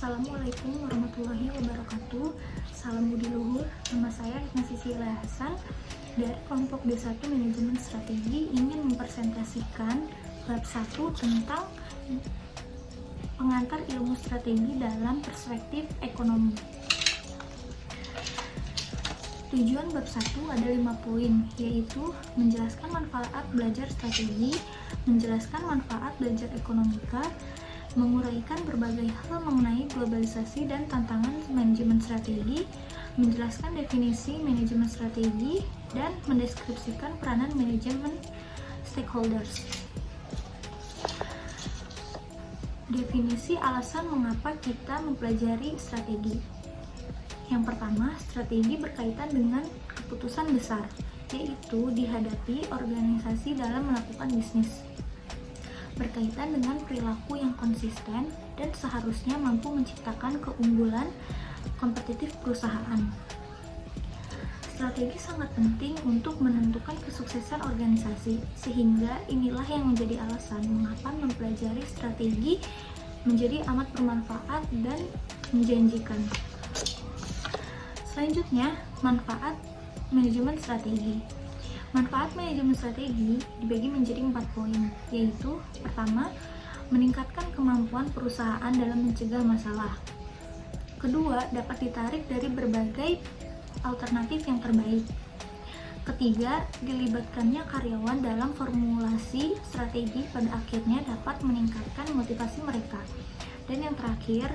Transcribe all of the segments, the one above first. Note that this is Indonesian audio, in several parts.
Assalamualaikum warahmatullahi wabarakatuh. Salam budi luhur. Nama saya Retna Sisila Hasan dari kelompok D1 Manajemen Strategi ingin mempresentasikan bab 1 tentang pengantar ilmu strategi dalam perspektif ekonomi. Tujuan bab 1 ada 5 poin, yaitu menjelaskan manfaat belajar strategi, menjelaskan manfaat belajar ekonomika, menguraikan berbagai hal mengenai globalisasi dan tantangan manajemen strategi, menjelaskan definisi manajemen strategi, dan mendeskripsikan peranan manajemen stakeholders. Definisi alasan mengapa kita mempelajari strategi. Yang pertama, strategi berkaitan dengan keputusan besar, yaitu dihadapi organisasi dalam melakukan bisnis. Berkaitan dengan perilaku yang konsisten dan seharusnya mampu menciptakan keunggulan kompetitif perusahaan. Strategi sangat penting untuk menentukan kesuksesan organisasi, sehingga inilah yang menjadi alasan mengapa mempelajari strategi menjadi amat bermanfaat dan menjanjikan. Selanjutnya, manfaat manajemen strategi. Manfaat manajemen strategi dibagi menjadi 4 poin, yaitu pertama, meningkatkan kemampuan perusahaan dalam mencegah masalah. Kedua, dapat ditarik dari berbagai alternatif yang terbaik. Ketiga, dilibatkannya karyawan dalam formulasi strategi pada akhirnya dapat meningkatkan motivasi mereka. Dan yang terakhir,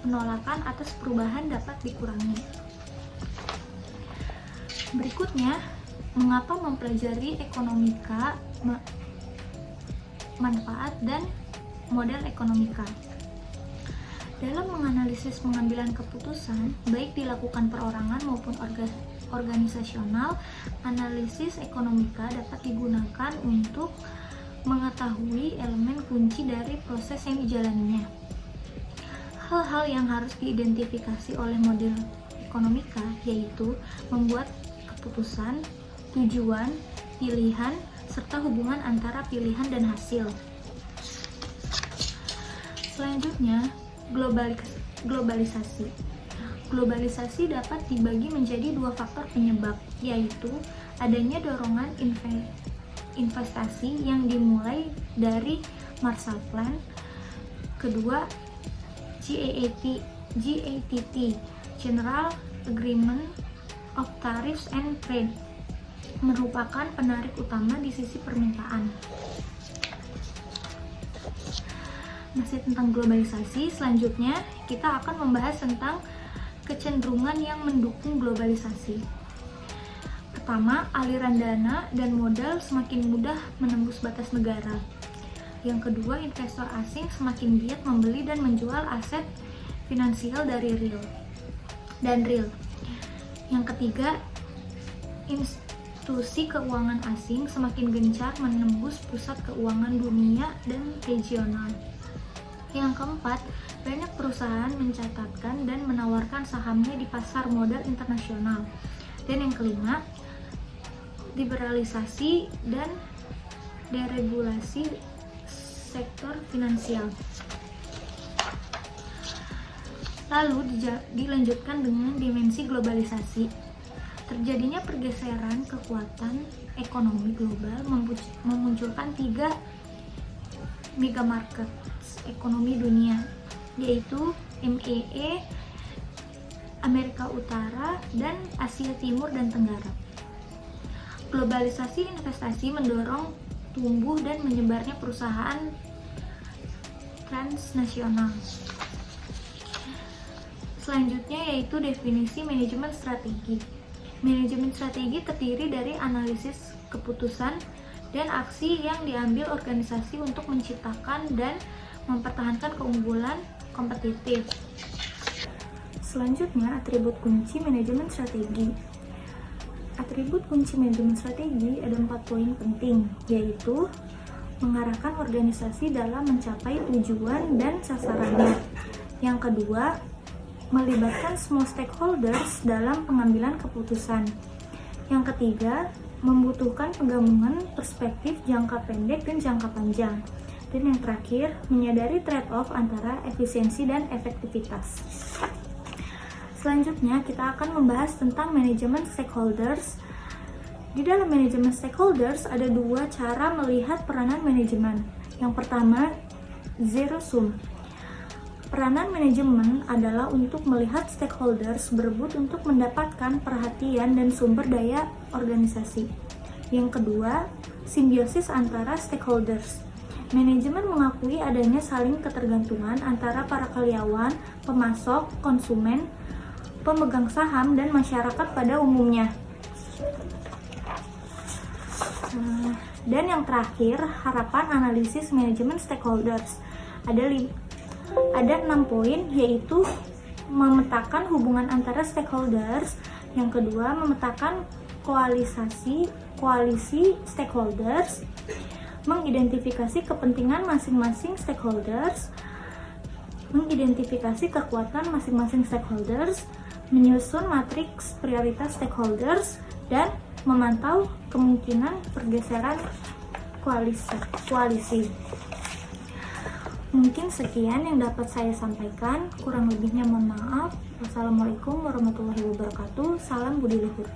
penolakan atas perubahan dapat dikurangi. Berikutnya, mengapa mempelajari ekonomika, manfaat dan model ekonomika. Dalam menganalisis pengambilan keputusan, baik dilakukan perorangan maupun organisasional, analisis ekonomika dapat digunakan untuk mengetahui elemen kunci dari proses yang dijalaninya. Hal-hal yang harus diidentifikasi oleh model ekonomika yaitu membuat keputusan, tujuan, pilihan, serta hubungan antara pilihan dan hasil. Selanjutnya, globalisasi. Globalisasi dapat dibagi menjadi 2 faktor penyebab, yaitu adanya dorongan investasi yang dimulai dari Marshall Plan. Kedua, GATT, General Agreement of Tariffs and Trade, merupakan penarik utama di sisi permintaan. Masih tentang globalisasi, selanjutnya kita akan membahas tentang kecenderungan yang mendukung globalisasi. Pertama, aliran dana dan modal semakin mudah menembus batas negara. Yang kedua, investor asing semakin giat membeli dan menjual aset finansial dari real. Yang ketiga, institusi keuangan asing semakin gencar menembus pusat keuangan dunia dan regional. Yang keempat, banyak perusahaan mencatatkan dan menawarkan sahamnya di pasar modal internasional. Dan yang kelima, liberalisasi dan deregulasi sektor finansial. Lalu dilanjutkan dengan dimensi globalisasi. Terjadinya pergeseran kekuatan ekonomi global memunculkan 3 megamarket ekonomi dunia, yaitu MEE, Amerika Utara, dan Asia Timur dan Tenggara. Globalisasi investasi mendorong tumbuh dan menyebarnya perusahaan transnasional. Selanjutnya yaitu definisi manajemen strategi. Manajemen strategi terdiri dari analisis keputusan dan aksi yang diambil organisasi untuk menciptakan dan mempertahankan keunggulan kompetitif. Selanjutnya, atribut kunci manajemen strategi. Atribut kunci manajemen strategi ada 4 poin penting, yaitu mengarahkan organisasi dalam mencapai tujuan dan sasarannya. Yang kedua, melibatkan semua stakeholders dalam pengambilan keputusan. Yang ketiga, membutuhkan penggabungan perspektif jangka pendek dan jangka panjang. Dan yang terakhir, menyadari trade-off antara efisiensi dan efektivitas. Selanjutnya, kita akan membahas tentang manajemen stakeholders. Di dalam manajemen stakeholders, ada dua cara melihat peranan manajemen. Yang pertama, zero sum. Peranan manajemen adalah untuk melihat stakeholders berebut untuk mendapatkan perhatian dan sumber daya organisasi. Yang kedua, simbiosis antara stakeholders. Manajemen mengakui adanya saling ketergantungan antara para karyawan, pemasok, konsumen, pemegang saham, dan masyarakat pada umumnya. Dan yang terakhir, harapan analisis manajemen stakeholders. Ada 6 poin, yaitu memetakan hubungan antara stakeholders. Yang kedua, memetakan koalisi stakeholders, mengidentifikasi kepentingan masing-masing stakeholders, mengidentifikasi kekuatan masing-masing stakeholders, menyusun matriks prioritas stakeholders, dan memantau kemungkinan pergeseran koalisi. Mungkin sekian yang dapat saya sampaikan, kurang lebihnya mohon maaf. Wassalamualaikum warahmatullahi wabarakatuh. Salam budi luhur.